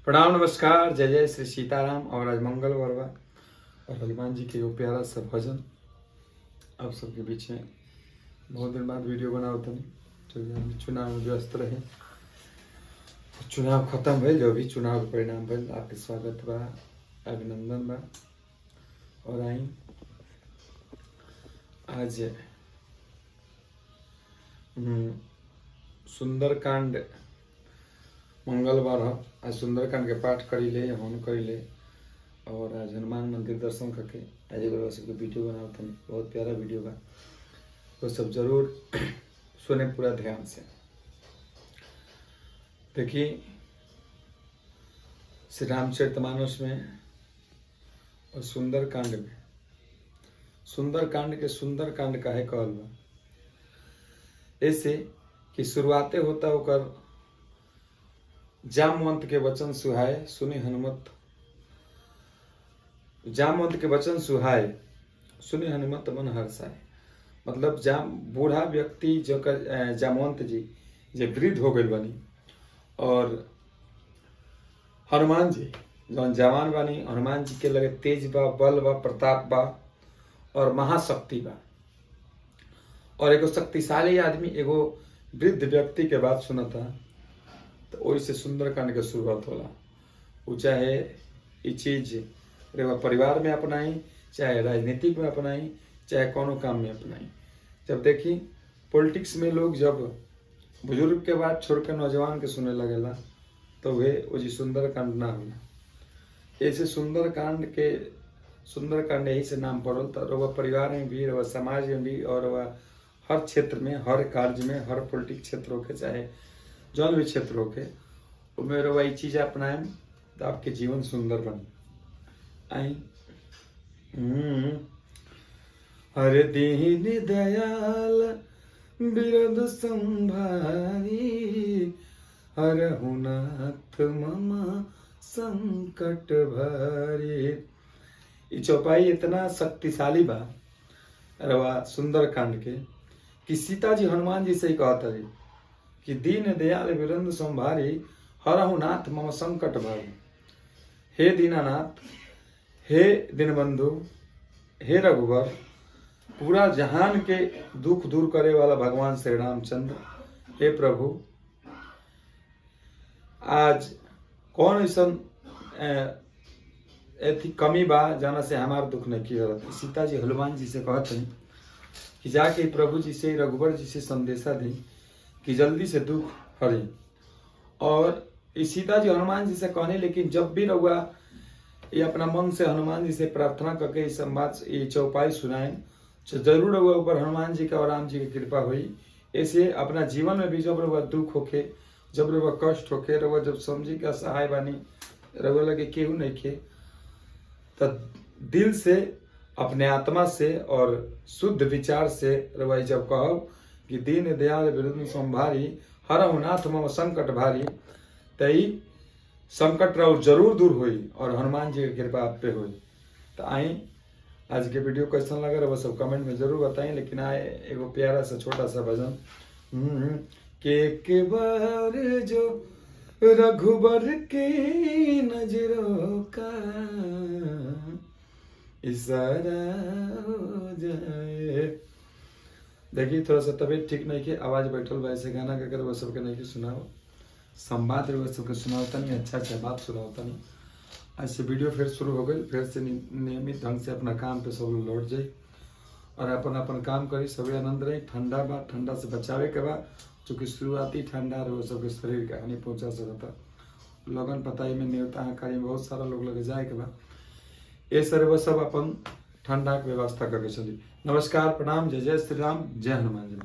प्रणाम, नमस्कार, जय जय श्री सीताराम। और आज मंगल वर्वा और हनुमान जी के वो प्यारा सा भजन आप सबके बीच में बहुत दिन बाद वीडियो बनाओ तनी तो हम चुनाव में व्यस्त रहे। चुनाव खत्म भइल, जो भी चुनाव के परिणाम भइल, आपके स्वागत बा, अभिनंदन बा। और आई आज सुंदरकांड मंगलवार है। आज सुंदरकांड के पाठ करी ले, हवन करी ले और आज हनुमान मंदिर दर्शन करके आज एगो सबके वीडियो बनाओ तनी। बहुत प्यारा वीडियो बा, वो सब जरूर सुने पूरा ध्यान से। देखिए श्री रामचरितमानस में और सुंदरकांड में, सुंदरकांड के सुंदरकांड काहे कहल बा, ऐसे कि शुरुआते होता होकर जामवंत के वचन सुहाए सुने हनुमत, जामवंत के वचन सुहाए सुने हनुमत मन हर्षाए। मतलब बूढ़ा व्यक्ति जो कर जामवंत जी जे वृद्ध हो गए बनी और हनुमान जी जौन जवान बानी, हनुमान जी के लगे तेज बा, बल बा, प्रताप बा और महाशक्ति बा। और एगो शक्तिशाली आदमी एगो वृद्ध व्यक्ति के बात सुनता तो वैसे सुंदरकांड के शुरुआत होला। वो चाहे ये चीज परिवार में अपनाई, चाहे राजनीतिक में अपनाई, चाहे कोनो काम में अपनाई। जब देखी पॉलिटिक्स में लोग जब बुजुर्ग के बात छोड़ के नौजवान के सुने लगेला तो वो जी सुंदरकांड ना होला। ऐसे सुंदरकांड यही से नाम पड़ल। तो वह परिवार में भी, वह समाज में भी, और वह हर क्षेत्र में, हर कार्य में, हर पॉलिटिक क्षेत्र हो के, चाहे जौन भी क्षेत्र हो के, उनमें वही चीज अपनाए तो आपके जीवन सुंदर बन आई। हर दीन दयाल बिरद संभारी, हर हुनाथ मम संकट भारी। ये चौपाई इतना शक्तिशाली बा रवा सुंदरकांड के कि सीता जी हनुमान जी से ही कहता है कि दीन दयाल वीरेंद्र संभारी, हरहु नाथ मम संकट भारी। हे दीनानाथ, हे दीनबंधु, हे रघुवर, पूरा जहान के दुख दूर करे वाला भगवान श्री रामचंद्र, हे प्रभु, आज कौन ऐसा ऐसी कमी बा जाना से हमार दुख नहीं किया। सीता जी हनुमान जी से कहते हैं कि जाके प्रभु जी से, रघुवर जी से संदेशा दी कि जल्दी से दुख हरे। और सीता जी हनुमान जी से कहने, लेकिन जब भी रहुआ ये अपना मन से हनुमान जी से प्रार्थना करके इस संवाद ये चौपाई सुनाए तो जरूर रहुआ ऊपर हनुमान जी का और राम जी की कृपा हुई। ऐसे अपना जीवन में भी जब रहुआ दुख होके, जब रहुआ कष्ट होके, रहुआ जब समझी का सहाय बानी, रहुआ लगे केहू नहीं के, तो दिल से, अपने आत्मा से और शुद्ध विचार से रहुआ जब कहो कि दीन दयाल विरुद्ध संभारी, हरहु नाथ मम संकट भारी, तई संकट रहो जरूर दूर हुई और हनुमान जी की कृपा आप पे हुई। तो आई आज के वीडियो कैसा लगा वो सब कमेंट में जरूर बताएं। लेकिन आए एगो प्यारा सा छोटा सा भजन के एक बार जो रघुबर की नजरों का इशारा हो जाए। देखिए थोड़ा सा तबीयत ठीक नहीं के, आवाज बैठल बा, ऐसे गाना का कर वो सबके नहीं सुनाओ, संवाद वो सबके सुनाओता नहीं, अच्छा बात सुनाओता नहीं। आज से वीडियो फिर शुरू हो गई, फिर से नियमित ढंग से अपना काम पे सब लोग लौट जाए और अपन काम करी, सभी आनंद रही। ठंडा बा, ठंडा से बचावे के बाद, चूँकि शुरुआती ठंडा रहे सबके शरीर के हानि पहुँचा सकता। लगन पताई में, न्योता कार्य में बहुत सारा लोग लगे जाए के बाद ये सर वो सब अपन ठंडा के व्यवस्था करके चली। नमस्कार, प्रणाम, जय जय श्री राम, जय हनुमान जी।